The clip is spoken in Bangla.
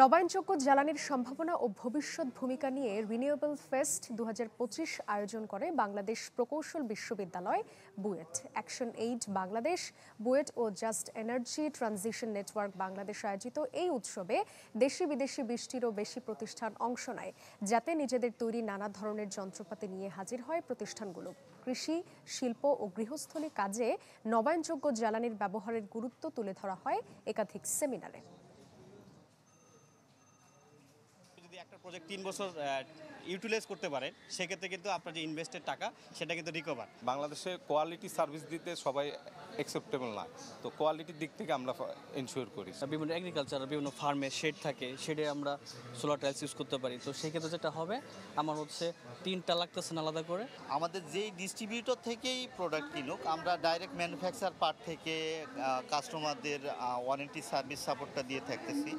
নবায়নযোগ্য জ্বালানির সম্ভাবনা ও ভবিষ্যৎ ভূমিকা নিয়ে রিনিউয়েবল ফেস্ট 2025 আয়োজন করে বাংলাদেশ প্রকৌশল বিশ্ববিদ্যালয় বুয়েট, অ্যাকশন এইড বাংলাদেশ, বুয়েট ও just energy transition network Bangladesh আয়োজিত এই উৎসবে দেশি বিদেশি 20টিরও বেশি প্রতিষ্ঠান অংশ নেয়, যাতে নিজেদের তৈরি নানা ধরনের যন্ত্রপাতি নিয়ে হাজির হয় প্রতিষ্ঠানগুলো। কৃষি, শিল্প ও গৃহস্থলী কাজে নবায়নযোগ্য জ্বালানির ব্যবহারের গুরুত্ব তুলে ধরা হয় একাধিক সেমিনারে। যদি একটা প্রজেক্ট 3 বছর ইউটিলাইজ করতে পারেন, সেক্ষেত্রে কিন্তু আপনার যে ইনভেস্টের টাকা সেটা কিন্তু রিকভার। বাংলাদেশে কোয়ালিটি সার্ভিস দিতে সবাই অ্যাকসেপ্টেবল না, তো কোয়ালিটির দিক থেকে আমরা এনশিওর করি। বিভিন্ন এগ্রিকালচার বিভিন্ন ফার্মে শেড থাকে, শেডে আমরা সোলার টাইলস ইউজ করতে পারি। তো সেই ক্ষেত্রে যেটা হবে আমার হচ্ছে 3টা লাগতেছে আলাদা করে। আমাদের যেই ডিস্ট্রিবিউটর থেকেই প্রোডাক্ট কিনুক, আমরা ডাইরেক্ট ম্যানুফ্যাকচার পার্ট থেকে কাস্টমারদের ওয়ারেন্টি সার্ভিস সাপোর্টটা দিয়ে থাকতেছি।